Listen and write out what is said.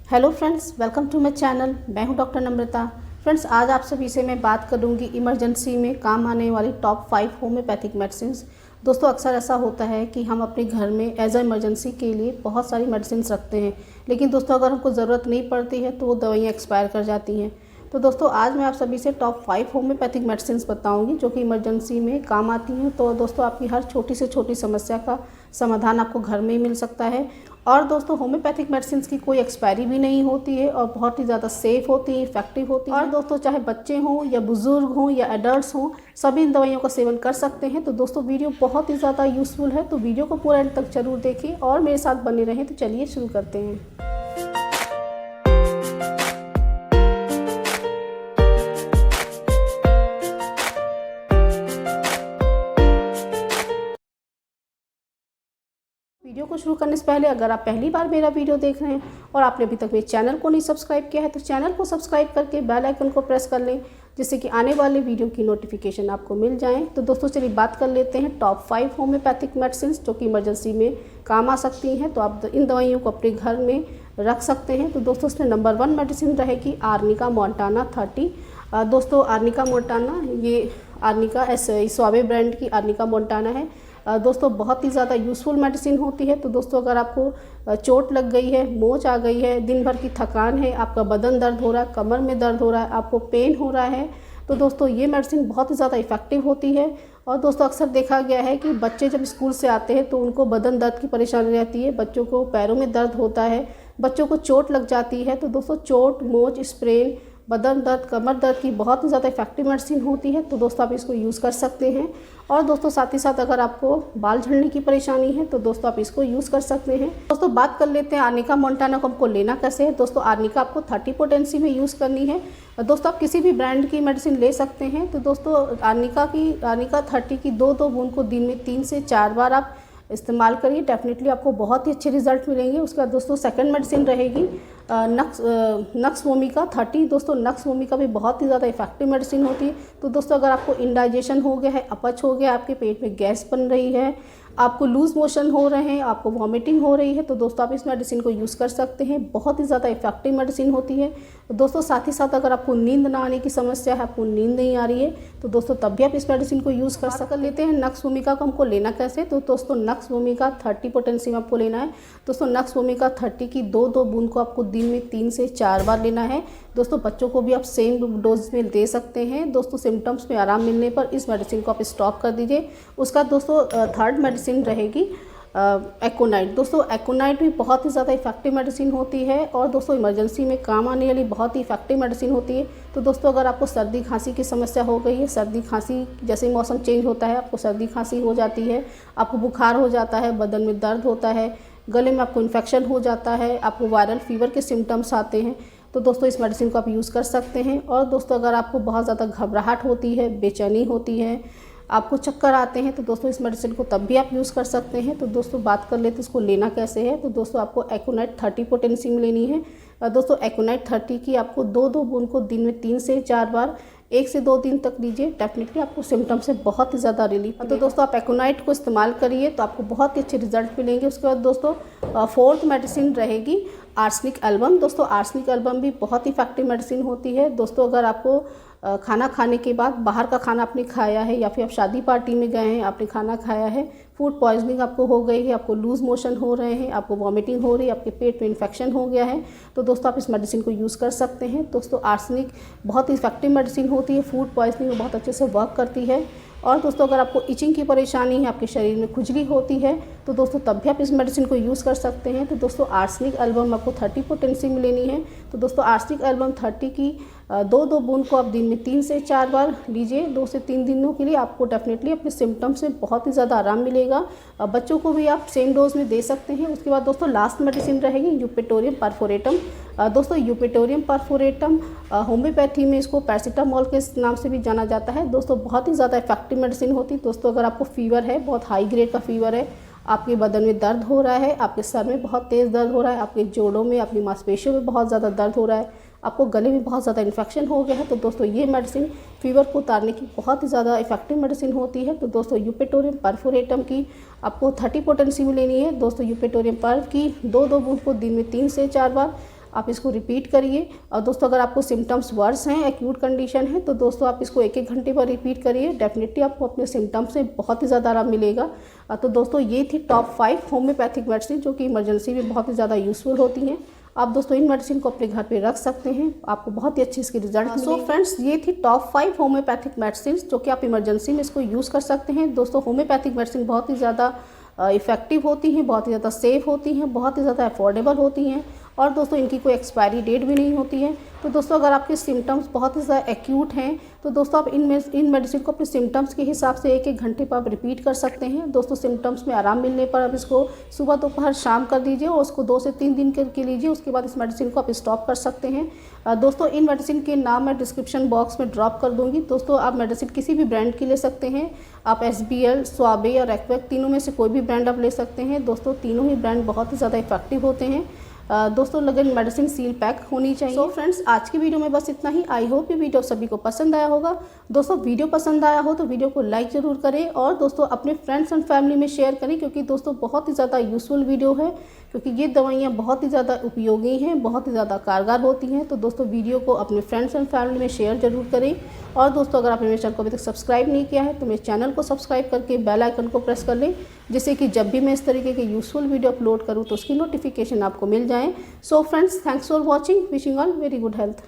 Hello friends, welcome to my channel. मैं हूं doctor नम्रता। Friends, आज आप सभी से मैं बात करूंगी इमरजेंसी में काम आने वाली टॉप 5 होम्योपैथिक मेडिसिन्स। दोस्तों, अक्सर ऐसा होता है कि हम अपने घर में एज अ इमरजेंसी के लिए बहुत सारी मेडिसिन रखते हैं, लेकिन दोस्तों अगर हमको ज़रूरत नहीं पड़ती है तो वो दवाइयाँ एक्सपायर कर जाती हैं। तो दोस्तों आज मैं आप सभी से टॉप 5 होम्योपैथिक मेडिसिन बताऊंगी जो कि इमरजेंसी में काम आती हैं। तो दोस्तों आपकी हर छोटी से छोटी समस्या का समाधान आपको घर में ही मिल सकता है। और दोस्तों होम्योपैथिक मेडिसिन की कोई एक्सपायरी भी नहीं होती है और बहुत ही ज़्यादा सेफ़ होती है, इफेक्टिव होती है। और दोस्तों चाहे बच्चे हों या बुज़ुर्ग हों या एडल्ट्स हों, सभी इन दवाइयों का सेवन कर सकते हैं। तो दोस्तों वीडियो बहुत ही ज़्यादा यूज़फुल है, तो वीडियो को पूरा एंड तक जरूर देखें और मेरे साथ बने रहें। तो चलिए शुरू करते हैं। वीडियो को शुरू करने से पहले अगर आप पहली बार मेरा वीडियो देख रहे हैं और आपने अभी तक मेरे चैनल को नहीं सब्सक्राइब किया है तो चैनल को सब्सक्राइब करके बेल आइकन को प्रेस कर लें, जिससे कि आने वाले वीडियो की नोटिफिकेशन आपको मिल जाए। तो दोस्तों चलिए बात कर लेते हैं टॉप 5 होम्योपैथिक मेडिसिन जो कि इमरजेंसी में काम आ सकती हैं। तो आप इन दवाइयों को अपने घर में रख सकते हैं। तो दोस्तों इसमें नंबर 1 मेडिसिन रहेगी आर्निका मोंटाना 30। दोस्तों आर्निका मोंटाना, ये आर्निका स्वावे ब्रांड की आर्निका मोंटाना है। दोस्तों बहुत ही ज़्यादा यूज़फुल मेडिसिन होती है। तो दोस्तों अगर आपको चोट लग गई है, मोच आ गई है, दिन भर की थकान है, आपका बदन दर्द हो रहा है, कमर में दर्द हो रहा है, आपको पेन हो रहा है, तो दोस्तों ये मेडिसिन बहुत ही ज़्यादा इफ़ेक्टिव होती है। और दोस्तों अक्सर देखा गया है कि बच्चे जब स्कूल से आते हैं तो उनको बदन दर्द की परेशानी रहती है, बच्चों को पैरों में दर्द होता है, बच्चों को चोट लग जाती है। तो दोस्तों चोट, मोच, स्प्रेन, बदन दर्द, कमर दर्द की बहुत ही ज़्यादा इफेक्टिव मेडिसिन होती है। तो दोस्तों आप इसको यूज़ कर सकते हैं। और दोस्तों साथ ही साथ अगर आपको बाल झड़ने की परेशानी है तो दोस्तों आप इसको यूज़ कर सकते हैं। दोस्तों बात कर लेते हैं आर्निका मोंटाना को हमको लेना कैसे है। दोस्तों आर्निका आपको 30 पोटेंसी में यूज़ करनी है। दोस्तों आप किसी भी ब्रांड की मेडिसिन ले सकते हैं। तो दोस्तों आर्निका 30 की 2-2 बूंद को दिन में 3 से 4 बार आप इस्तेमाल करिए, डेफिनेटली आपको बहुत ही अच्छे रिजल्ट मिलेंगे। उसके बाद दोस्तों सेकंड मेडिसिन रहेगी नक्स वोमिका 30। दोस्तों नक्स वोमिका भी बहुत ही ज़्यादा इफेक्टिव मेडिसिन होती है। तो दोस्तों अगर आपको इंडाइजेशन हो गया है, अपच हो गया, आपके पेट में गैस बन रही है, आपको लूज मोशन हो रहे हैं, आपको वॉमिटिंग हो रही है, तो दोस्तों आप इस मेडिसिन को यूज़ कर सकते हैं। बहुत ही ज़्यादा इफेक्टिव मेडिसिन होती है। दोस्तों साथ ही साथ अगर आपको नींद ना आने की समस्या है, आपको नींद नहीं आ रही है, तो दोस्तों तब भी आप इस मेडिसिन को यूज़ कर लेते हैं। नक्स वोमिका को हमको लेना कैसे, तो दोस्तों नक्स वोमिका 30 पोटेंसी में आपको लेना है। दोस्तों नक्स वोमिका 30 की 2-2 बूंद को आपको दिन में 3 से 4 बार लेना है। दोस्तों बच्चों को भी आप सेम डोज में दे सकते हैं। दोस्तों सिम्टम्स में आराम मिलने पर इस मेडिसिन को आप स्टॉप कर दीजिए। उसका दोस्तों थर्ड मेडिसिन रहेगी एकोनाइट। दोस्तों एकोनाइट भी बहुत ही ज़्यादा इफेक्टिव मेडिसिन होती है और दोस्तों इमरजेंसी में काम आने वाली बहुत ही इफेक्टिव मेडिसिन होती है। तो दोस्तों अगर आपको सर्दी खांसी की समस्या हो गई है, सर्दी खांसी जैसे मौसम चेंज होता है आपको सर्दी खांसी हो जाती है, आपको बुखार हो जाता है, बदन में दर्द होता है, गले में आपको इन्फेक्शन हो जाता है, आपको वायरल फीवर के सिम्टम्स आते हैं, तो दोस्तों इस मेडिसिन को आप यूज़ कर सकते हैं। और दोस्तों अगर आपको बहुत ज़्यादा घबराहट होती है, बेचैनी होती है, आपको चक्कर आते हैं, तो दोस्तों इस मेडिसिन को तब भी आप यूज़ कर सकते हैं। तो दोस्तों बात कर लेते हैं इसको लेना कैसे है। तो दोस्तों आपको एकोनाइट 30 पोटेंसी में लेनी है। दोस्तों एकोनाइट 30 की आपको 2-2 बूंद को दिन में 3 से 4 बार 1 से 2 दिन तक लीजिए, डेफिनेटली आपको सिम्टम से बहुत ही ज़्यादा रिलीफ। तो दोस्तों आप एकोनाइट को इस्तेमाल करिए तो आपको बहुत ही अच्छे रिजल्ट मिलेंगे। उसके बाद दोस्तों फोर्थ मेडिसिन रहेगी आर्सेनिक एल्बम। दोस्तों आर्सेनिक एल्बम भी बहुत ही इफेक्टिव मेडिसिन होती है। दोस्तों अगर आपको खाना खाने के बाद बाहर का खाना आपने खाया है या फिर आप शादी पार्टी में गए हैं, आपने खाना खाया है, फूड पॉइजनिंग आपको हो गई है, आपको लूज मोशन हो रहे हैं, आपको वॉमिटिंग हो रही है, आपके पेट में इन्फेक्शन हो गया है, तो दोस्तों आप इस मेडिसिन को यूज़ कर सकते हैं। दोस्तों आर्सेनिक बहुत ही इफेक्टिव मेडिसिन होती है, फूड पॉइजनिंग में बहुत अच्छे से वर्क करती है। और दोस्तों अगर आपको इचिंग की परेशानी है, आपके शरीर में खुजली होती है, तो दोस्तों तब भी आप इस मेडिसिन को यूज़ कर सकते हैं। तो दोस्तों आर्सेनिक एल्बम आपको 30 पोटेंसी में लेनी है। तो दोस्तों आर्सेनिक एल्बम 30 की 2-2 बूंद को आप दिन में 3 से 4 बार लीजिए। 2 से 3 दिनों के लिए आपको डेफिनेटली अपने सिम्टम्स में बहुत ही ज़्यादा आराम मिलेगा। बच्चों को भी आप सेम डोज में दे सकते हैं। उसके बाद दोस्तों लास्ट मेडिसिन रहेगी यूपेटोरियम परफोरेटम। दोस्तों यूपेटोरियम परफोरेटम होम्योपैथी में इसको पैरासीटामोल के नाम से भी जाना जाता है। दोस्तों बहुत ही ज़्यादा इफेक्टिव मेडिसिन होती है। दोस्तों अगर आपको फीवर है, बहुत हाई ग्रेड का फीवर है, आपके बदन में दर्द हो रहा है, आपके सर में बहुत तेज़ दर्द हो रहा है, आपके जोड़ों में, अपनी मांसपेशियों में बहुत ज़्यादा दर्द हो रहा है, आपको गले में बहुत ज़्यादा इन्फेक्शन हो गया है, तो दोस्तों ये मेडिसिन फीवर को उतारने की बहुत ही ज़्यादा इफेक्टिव मेडिसिन होती है। तो दोस्तों यूपेटोरियम परफोरेटम की आपको 30 पोटेंसी में लेनी है। दोस्तों यूपेटोरियम पर्फ की 2-2 बूंद को दिन में 3 से 4 बार आप इसको रिपीट करिए। और दोस्तों अगर आपको सिम्टम्स वर्स हैं, एक्यूट कंडीशन है, तो दोस्तों आप इसको 1-1 घंटे पर रिपीट करिए। डेफिनेटली आपको अपने सिम्टम्स से बहुत ही ज़्यादा आराम मिलेगा। तो दोस्तों ये थी टॉप 5 होम्योपैथिक मेडिसिन जो कि इमरजेंसी में बहुत ही ज़्यादा यूज़फुल होती हैं। आप दोस्तों इन मेडिसिन को अपने घर पे रख सकते हैं, आपको बहुत ही अच्छी इसकी रिजल्ट मिलेंगे। सो फ्रेंड्स, ये थी टॉप 5 होम्योपैथिक मेडिसिन जो कि आप इमरजेंसी में इसको यूज़ कर सकते हैं। दोस्तों होम्योपैथिक मेडिसिन बहुत ही ज़्यादा इफ़ेक्टिव होती हैं, बहुत ही ज़्यादा सेफ़ होती हैं, बहुत ही ज़्यादा अफोर्डेबल होती हैं और दोस्तों इनकी कोई एक्सपायरी डेट भी नहीं होती है। तो दोस्तों अगर आपके सिम्टम्स बहुत ही ज़्यादा एक्यूट हैं तो दोस्तों आप इन मेडिसिन को अपने सिम्टम्स के हिसाब से 1-1 घंटे पर आप रिपीट कर सकते हैं। दोस्तों सिम्टम्स में आराम मिलने पर आप इसको सुबह दोपहर शाम कर दीजिए और उसको 2 से 3 दिन के लीजिए। उसके बाद इस मेडिसिन को आप स्टॉप कर सकते हैं। दोस्तों इन मेडिसिन के नाम मैं डिस्क्रिप्शन बॉक्स में ड्रॉप कर दूँगी। दोस्तों आप मेडिसिन किसी भी ब्रांड की ले सकते हैं। आप SBL, स्वाबे और एक्वेक तीनों में से कोई भी ब्रांड आप ले सकते हैं। दोस्तों तीनों ही ब्रांड बहुत ही ज़्यादा इफेक्टिव होते हैं। दोस्तों लेकिन मेडिसिन सील पैक होनी चाहिए। सो फ्रेंड्स, आज की वीडियो में बस इतना ही। आई होप ये वीडियो सभी को पसंद आया होगा। दोस्तों वीडियो पसंद आया हो तो वीडियो को लाइक ज़रूर करें और दोस्तों अपने फ्रेंड्स एंड फैमिली में शेयर करें, क्योंकि दोस्तों बहुत ही ज़्यादा यूज़फुल वीडियो है, क्योंकि ये दवाइयाँ बहुत ही ज़्यादा उपयोगी हैं, बहुत ही ज़्यादा कारगर होती हैं। तो दोस्तों वीडियो को अपने फ्रेंड्स एंड फैमिली में शेयर ज़रूर करें। और दोस्तों अगर आपने मेरे चैनल को अभी तक सब्सक्राइब नहीं किया है तो मेरे चैनल को सब्सक्राइब करके बेल आइकन को प्रेस कर लें, जिससे कि जब भी मैं इस तरीके के यूज़फुल वीडियो अपलोड करूँ तो उसकी नोटिफिकेशन आपको मिल जाए। So friends, thanks for watching. Wishing all very good health.